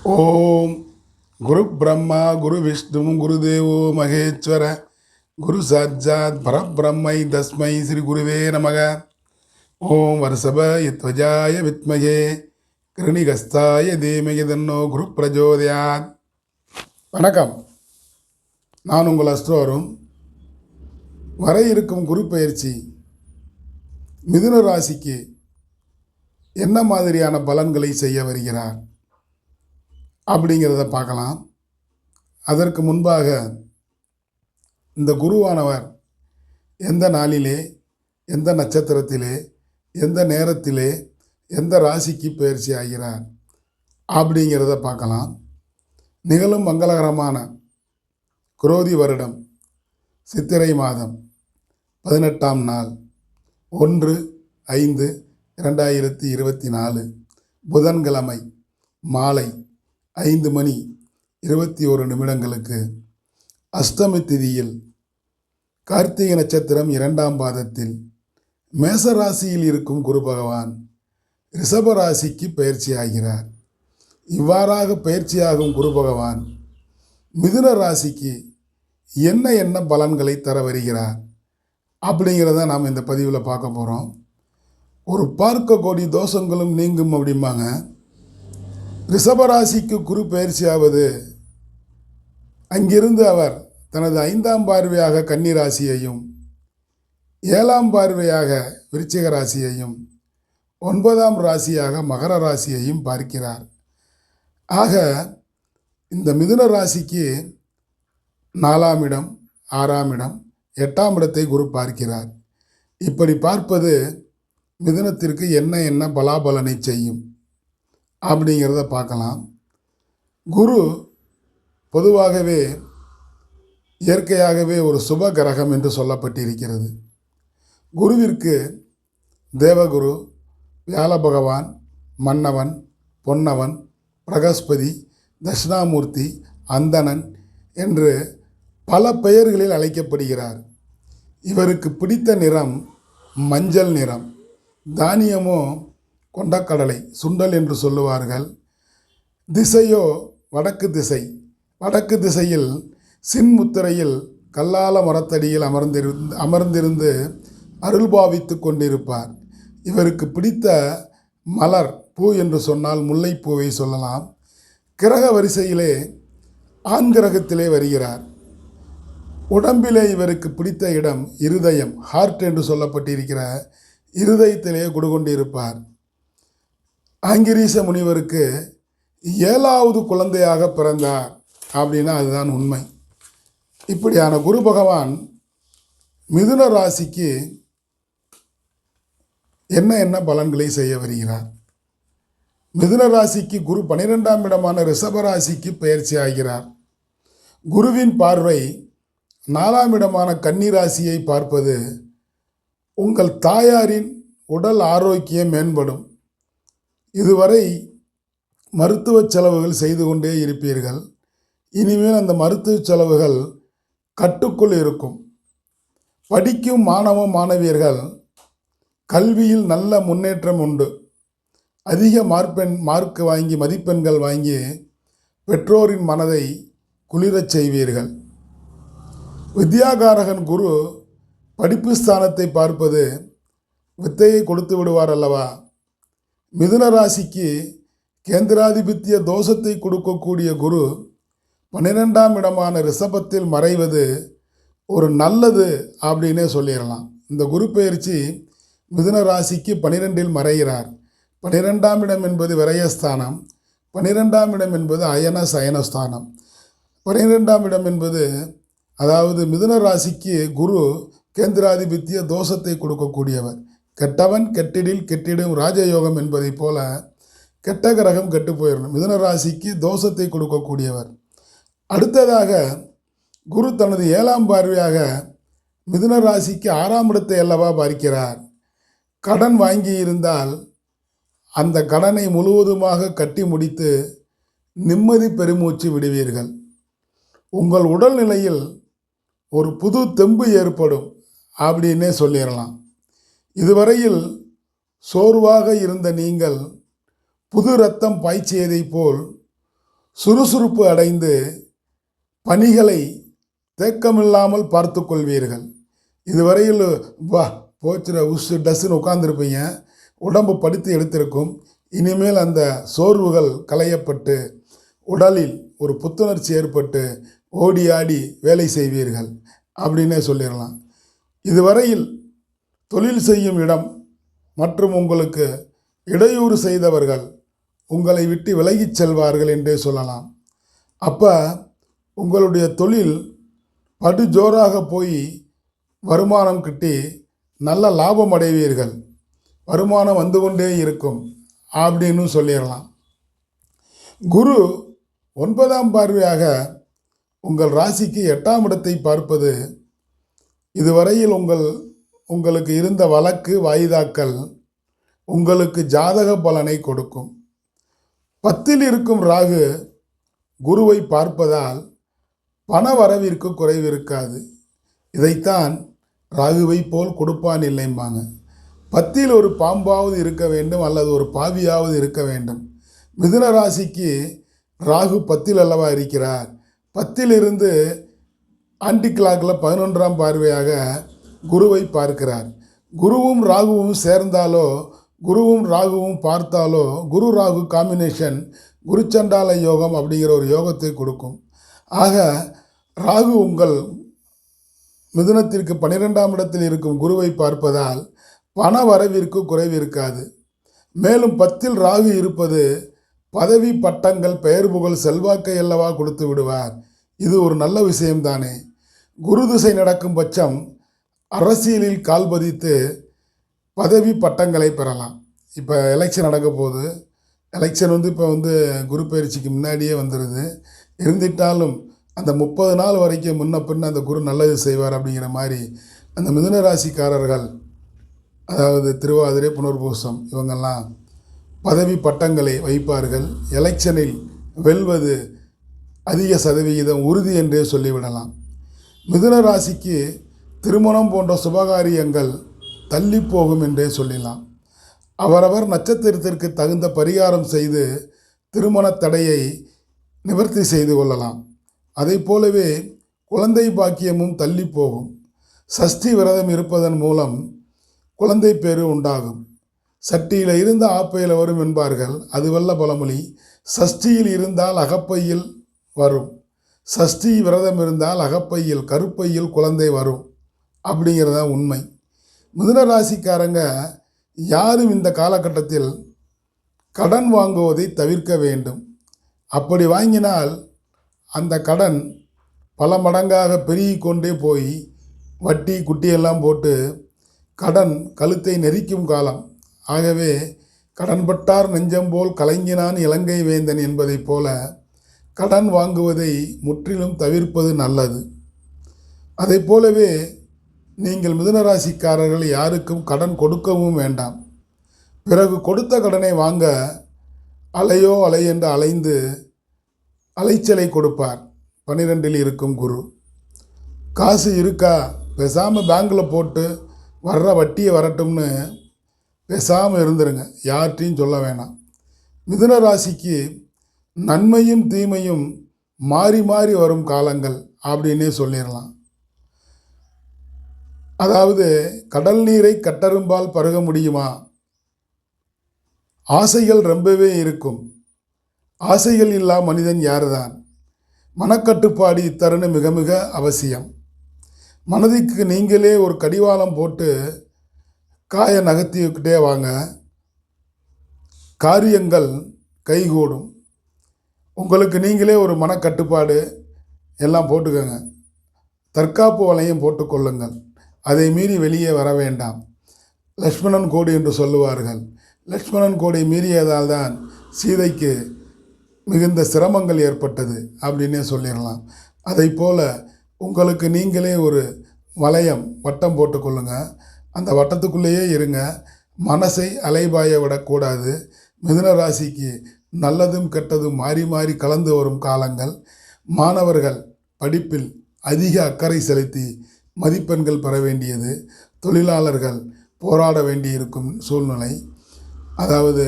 ஓம் குரு பிரம்மா குரு விஷ்ணு குருதேவோ மகேஸ்வர குரு சாட்சாத் பரபிரம்மை தஸ்மை ஸ்ரீ குருவே நமக. ஓம் வருஷப யத்வஜாய வித்மகே கிருணிகஸ்தாய தீமகி தன்னோ குரு பிரஜோதயாத். வணக்கம், நான் உங்கள் அஸ்ட்ரோரும். வர இருக்கும் குரு பயிற்சி மிதுன ராசிக்கு என்ன மாதிரியான பலன்களை செய்ய வருகிறார் அப்படிங்கிறத பார்க்கலாம். அதற்கு முன்பாக இந்த குருவானவர் எந்த நாளிலே, எந்த நட்சத்திரத்திலே, எந்த நேரத்திலே, எந்த ராசிக்கு பயிற்சி ஆகிறார் அப்படிங்கிறத பார்க்கலாம். நிகழும் மங்களகரமான குரோதி வருடம் சித்திரை மாதம் 18ஆம் நாள் 1/5/2024 புதன்கிழமை மாலை 5:21 அஷ்டமி திதியில் கார்த்திகை நட்சத்திரம் 2ஆம் பாதத்தில் மேசராசியில் இருக்கும் குரு பகவான் ரிஷபராசிக்கு பயிற்சி ஆகிறார். இவ்வாறாக பயிற்சியாகும் குரு பகவான் மிதுன ராசிக்கு என்ன பலன்களை தர வருகிறார் அப்படிங்கிறத நாம் இந்த பதிவில் பார்க்க போகிறோம். ஒரு பார்க்க கோடி தோஷங்களும் நீங்கும் அப்படிம்பாங்க. ரிஷபராசிக்கு குரு பயிற்சியாவது, அங்கிருந்து அவர் தனது 5ஆம் பார்வையாக கன்னி ராசியையும், 7ஆம் பார்வையாக விருச்சிக ராசியையும், 9ஆம் ராசியாக மகர ராசியையும் பார்க்கிறார். ஆக இந்த மிதுன ராசிக்கு 4ஆம் இடம், 6ஆம் இடம், 8ஆம் இடத்தை குரு பார்க்கிறார். இப்படி பார்ப்பது மிதுனத்திற்கு என்ன பலாபலனை செய்யும் அப்படிங்கிறத பார்க்கலாம். குரு பொதுவாகவே இயற்கையாகவே ஒரு சுப கிரகம் என்று சொல்லப்பட்டிருக்கிறது. குருவிற்கு தேவகுரு, வியாழ பகவான், மன்னவன், பொன்னவன், பிரகஸ்பதி, தட்சிணாமூர்த்தி, அந்தணன் என்று பல பெயர்களில் அழைக்கப்படுகிறார். இவருக்கு பிடித்த நிறம் மஞ்சள் நிறம். தானியமோ கொண்டக்கடலை, சுண்டல் என்று சொல்லுவார்கள். திசையோ வடக்கு திசை. வடக்கு திசையில் சின்முத்திரையில் கல்லால மரத்தடியில் அமர்ந்திருந்து அருள்பாவித்து கொண்டிருப்பார். இவருக்கு பிடித்த மலர், பூ என்று சொன்னால் முல்லைப்பூவை சொல்லலாம். கிரக வரிசையிலே ஆண் கிரகத்திலே வருகிறார். உடம்பிலே இவருக்கு பிடித்த இடம் இருதயம், ஹார்ட் என்று சொல்லப்பட்டிருக்கிற இருதயத்திலே குடிகொண்டிருப்பார். ஆங்கிரீச முனிவருக்கு 7வது குழந்தையாக பிறந்தார் அப்படின்னா அதுதான் உண்மை. இப்படியான குரு பகவான் மிதுன ராசிக்கு என்ன பலன்களை செய்ய வருகிறார்? மிதுன ராசிக்கு குரு 12ஆம் இடமான ரிஷபராசிக்கு பயிற்சி ஆகிறார். குருவின் பார்வை 4ஆம் இடமான கன்னி ராசியை பார்ப்பது உங்கள் தாயாரின் உடல் ஆரோக்கியம் மேம்படும். இதுவரை மருத்துவ செலவுகள் செய்து கொண்டே இருப்பீர்கள். இனிமேல் அந்த மருத்துவ செலவுகள் கட்டுக்குள் இருக்கும். படிக்கும் மாணவியர்கள் கல்வியில் நல்ல முன்னேற்றம் உண்டு. அதிக மதிப்பெண்கள் வாங்கி பெற்றோரின் மனதை குளிரச் செய்வீர்கள். வித்யாகாரகன் குரு படிப்பு ஸ்தானத்தை பார்ப்பது வித்தையை கொடுத்து விடுவார் அல்லவா. மிதுன ராசிக்கு கேந்திராதிபத்திய தோஷத்தை கொடுக்கக்கூடிய குரு 12ஆம் இடமான ரிஷபத்தில் மறைவது ஒரு நல்லது அப்படின்னே சொல்லிடலாம். இந்த குரு பயிற்சி மிதுன ராசிக்கு 12இல் மறைகிறார். 12ஆம் இடம் என்பது விரயஸ்தானம். 12ஆம் இடம் என்பது அயன சயனஸ்தானம். 12ஆம் இடம் என்பது, அதாவது மிதுன ராசிக்கு குரு கேந்திராதிபத்திய தோஷத்தை கொடுக்கக்கூடியவர். கெட்டவன் கெட்டிடில் கெட்டிடும் ராஜயோகம் என்பதை போல கெட்ட கிரகம் கெட்டு போயிடணும். மிதுன ராசிக்கு தோஷத்தை கொடுக்கக்கூடியவர். அடுத்ததாக குரு தனது 7ஆம் பார்வையாக மிதுன ராசிக்கு 6ஆம் இடத்தை அல்லவா பார்க்கிறார். கடன் வாங்கி இருந்தால் அந்த கடனை முழுவதுமாக கட்டி முடித்து நிம்மதி பெருமூச்சு விடுவீர்கள். உங்கள் உடல்நிலையில் ஒரு புது தெம்பு ஏற்படும் அப்படின்னே சொல்லிடலாம். இதுவரையில் சோர்வாக இருந்த நீங்கள் புது இரத்தம் பாய்ச்சியதை போல் சுறுசுறுப்பு அடைந்து பணிகளை தேக்கமில்லாமல் பார்த்து கொள்வீர்கள். இதுவரையில் வா போச்சுற உசு டஸ்ன்னு உட்காந்துருப்பீங்க, உடம்பு படுத்து எடுத்திருக்கும். இனிமேல் அந்த சோர்வுகள் களையப்பட்டு உடலில் ஒரு புத்துணர்ச்சி ஏற்பட்டு ஓடி ஆடி வேலை செய்வீர்கள் அப்படின்னே சொல்லிடலாம். இதுவரையில் தொழில் செய்யும் இடம் மற்றும் உங்களுக்கு இடையூறு செய்தவர்கள் உங்களை விட்டு விலகிச் செல்வார்கள் என்றே சொல்லலாம். அப்போ உங்களுடைய தொழில் படு ஜோராக போய் வருமானம் கிட்டி நல்ல லாபம் அடைவீர்கள், வருமானம் வந்து கொண்டே இருக்கும் அப்படின்னு சொல்லிடலாம். குரு 9ஆம் பார்வையாக உங்கள் ராசிக்கு 8ஆம் இடத்தை பார்ப்பது இதுவரையில் உங்களுக்கு இருந்த வழக்கு வாய்தாக்கள் உங்களுக்கு ஜாதக பலனை கொடுக்கும். 10ல் இருக்கும் ராகு குருவை பார்ப்பதால் பண வரவிற்கு குறைவு இருக்காது. இதைத்தான் ராகுவை போல் கொடுப்பான் இல்லைம்பாங்க. 10ல் ஒரு பாம்பாவது இருக்க வேண்டும் அல்லது ஒரு பாவியாவது இருக்க வேண்டும். மிதுன ராசிக்கு ராகு 10ல் அல்லவா இருக்கிறார். 10ல் இருந்து ஆன்டி கிளாக்கில் 11ஆம் பார்வையாக குருவை பார்க்கிறார். குருவும் ராகுவும் சேர்ந்தாலோ குருவும் ராகுவும் பார்த்தாலோ குரு ராகு காம்பினேஷன் குருச்சண்டால யோகம் அப்படிங்கிற ஒரு யோகத்தை கொடுக்கும். ஆக ராகு உங்கள் மிதுனத்திற்கு 12ஆம் இடத்தில் இருக்கும் குருவை பார்ப்பதால் பண வரவிற்கு குறைவு இருக்காது. மேலும் 10ல் ராகு இருப்பது பதவி பட்டங்கள் பெயர் புகழ் செல்வாக்கை அல்லவா கொடுத்து விடுவார். இது ஒரு நல்ல விஷயம்தானே. குரு திசை நடக்கும் பட்சம் அரசியலில் கால் பதித்து பதவி பட்டங்களை பெறலாம். இப்போ எலெக்ஷன் நடக்க போகுது. எலெக்ஷன் இப்போ குரு பயிற்சிக்கு முன்னாடியே வந்துடுது. இருந்துட்டாலும் அந்த 30 நாள் வரைக்கும் முன்ன பின்ன அந்த குரு நல்லது செய்வார் அப்படிங்கிற மாதிரி அந்த மிதுன ராசிக்காரர்கள், அதாவது திருவாதிரை புனர்பூசம் இவங்கெல்லாம் பதவி பட்டங்களை வைப்பார்கள். எலெக்ஷனில் வெல்வது அதிக சதவிகிதம் உறுதி என்றே சொல்லிவிடலாம். மிதுன ராசிக்கு திருமணம் போன்ற சுபகாரியங்கள் தள்ளி போகும் என்றே சொல்லலாம். அவரவர் நட்சத்திரத்திற்கு தகுந்த பரிகாரம் செய்து திருமண தடையை நிவர்த்தி செய்து கொள்ளலாம். அதை போலவே குழந்தை பாக்கியமும் தள்ளி போகும். சஷ்டி விரதம் இருப்பதன் மூலம் குழந்தை பேறு உண்டாகும். சட்டியில் இருந்த ஆப்பையில் வரும் என்பார்கள், அது வல்ல பழமொழி. சஷ்டியில் இருந்தால் அகப்பையில் வரும், சஷ்டி விரதம் இருந்தால் அகப்பையில் கருப்பையில் குழந்தை வரும் அப்படிங்கிறதா உண்மை. மிதுன ராசிக்காரங்க யாரும் இந்த காலகட்டத்தில் கடன் வாங்குவதை தவிர்க்க வேண்டும். அப்படி வாங்கினால் அந்த கடன் பல மடங்காக பெருகி கொண்டே போய் வட்டி குட்டியெல்லாம் போட்டு கடன் கழுத்தை நெரிக்கும் காலம். ஆகவே கடன்பட்டார் நெஞ்சம் போல் கலங்கினான் இலங்கை வேந்தன் என்பதைப் போல கடன் வாங்குவதை முற்றிலும் தவிர்ப்பது நல்லது. அதை போலவே நீங்கள் மிதுனராசிக்காரர்கள் யாருக்கும் கடன் கொடுக்கவும் வேண்டாம். பிறகு கொடுத்த கடனை வாங்க அலையோ அலை என்று அலைந்து அலைச்சலை கொடுப்பார். 12ல் இருக்கும் குரு. காசு இருக்கா, பேசாமல் பேங்கில் போட்டு வர்ற வட்டியை வரட்டும்னு பேசாமல் இருந்துருங்க, யார்கிட்டையும் சொல்ல வேணாம். மிதுன ராசிக்கு நன்மையும் தீமையும் மாறி மாறி வரும் காலங்கள் அப்படின்னே சொல்லிடலாம். அதாவது கடல் நீரை கட்டரும்பால் பருக முடியுமா? ஆசைகள் ரொம்பவே இருக்கும். ஆசைகள் இல்லா மனிதன் யார்தான்? மனக்கட்டுப்பாடு இத்தருணம் மிக மிக அவசியம். மனதிற்கு நீங்களே ஒரு கடிவாளம் போட்டு காய நகர்த்திக்கிட்டே வாங்க, காரியங்கள் கைகூடும். உங்களுக்கு நீங்களே ஒரு மனக்கட்டுப்பாடு எல்லாம் போட்டுக்கோங்க. தற்காப்பு வலையும் போட்டுக்கொள்ளுங்கள். அதை மீறி வெளியே வர வேண்டாம். லக்ஷ்மணன் கோடு என்று சொல்லுவார்கள். லக்ஷ்மணன் கோடை மீறியதால் தான் சீதைக்கு மிகுந்த சிரமங்கள் ஏற்பட்டது அப்படின்னே சொல்லிடலாம். அதை போல் உங்களுக்கு நீங்களே ஒரு வளையம் வட்டம் போட்டுக்கொள்ளுங்க. அந்த வட்டத்துக்குள்ளேயே இருங்க. மனசை அலைபாய விடக்கூடாது. மிதுன ராசிக்கு நல்லதும் கெட்டதும் மாறி மாறி கலந்து வரும் காலங்கள். மாணவர்கள் படிப்பில் அதிக அக்கறை செலுத்தி மதிப்பெண்கள் பெற வேண்டியது. தொழிலாளர்கள் போராட வேண்டியிருக்கும் சூழ்நிலை. அதாவது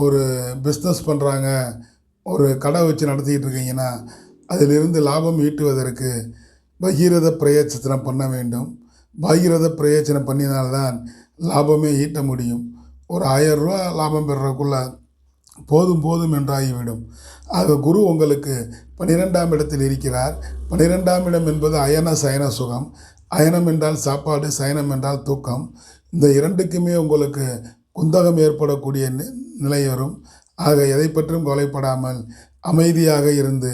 ஒரு பிஸ்னஸ் பண்ணுறாங்க, ஒரு கடை வச்சு நடத்திக்கிட்டு இருக்கீங்கன்னா அதிலிருந்து லாபம் ஈட்டுவதற்கு பகீரத பிரயோஜனம் பண்ண வேண்டும். பகீரத பிரயோஜனம் பண்ணினால்தான் லாபமே ஈட்ட முடியும். ஒரு 1000 ரூபா லாபம் பெறுறதுக்குள்ள போதும் போதும் என்றாகிவிடும். ஆக குரு உங்களுக்கு 12ஆம் இடத்தில் இருக்கிறார். 12ஆம் இடம் என்பது அயன சயன சுகம். அயனம் என்றால் சாப்பாடு, சயனம் என்றால் தூக்கம். இந்த இரண்டுக்குமே உங்களுக்கு குந்தகம் ஏற்படக்கூடிய நிலை வரும். ஆக எதை பற்றியும் கவலைப்படாமல் அமைதியாக இருந்து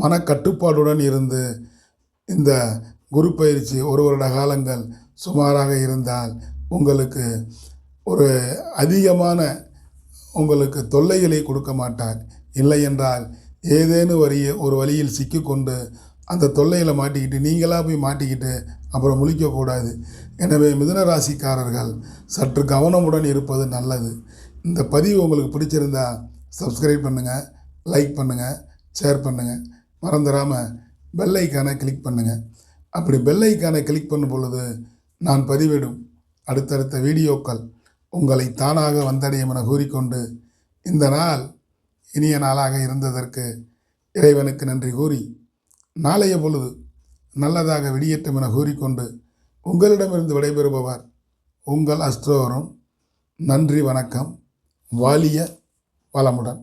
மனக்கட்டுப்பாடுடன் இருந்து இந்த குரு பயிற்சி 1 வருட காலங்கள் சுமாராக இருந்தால் உங்களுக்கு ஒரு அதிகமான உங்களுக்கு தொல்லைகளை கொடுக்க மாட்டார். இல்லை என்றால் ஏதேனும் ஒரு வழியில் சிக்கிக்கொண்டு அந்த தொல்லையில் மாட்டிக்கிட்டு நீங்களாக போய் மாட்டிக்கிட்டு அப்புறம் முழிக்கக்கூடாது. எனவே மிதுன ராசிக்காரர்கள் சற்று கவனமுடன் இருப்பது நல்லது. இந்த பதிவு உங்களுக்கு பிடிச்சிருந்தா சப்ஸ்கிரைப் பண்ணுங்கள், லைக் பண்ணுங்கள், ஷேர் பண்ணுங்கள். மறந்துடாமல் பெல் ஐக்கானை கிளிக் பண்ணுங்கள். அப்படி பெல் ஐக்கானை கிளிக் பண்ணும் பொழுது நான் பதிவிடும் அடுத்தடுத்த வீடியோக்கள் உங்களை தானாக வந்தடையும் என கூறிக்கொண்டு இந்த நாள் இனிய நாளாக இருந்ததற்கு இறைவனுக்கு நன்றி கூறி நாளைய பொழுது நல்லதாக விடியட்டும் என கூறிக்கொண்டு உங்களிடமிருந்து விடைபெறுபவர் உங்கள் அஸ்ட்ரோவரும். நன்றி, வணக்கம். வாழிய வளமுடன்.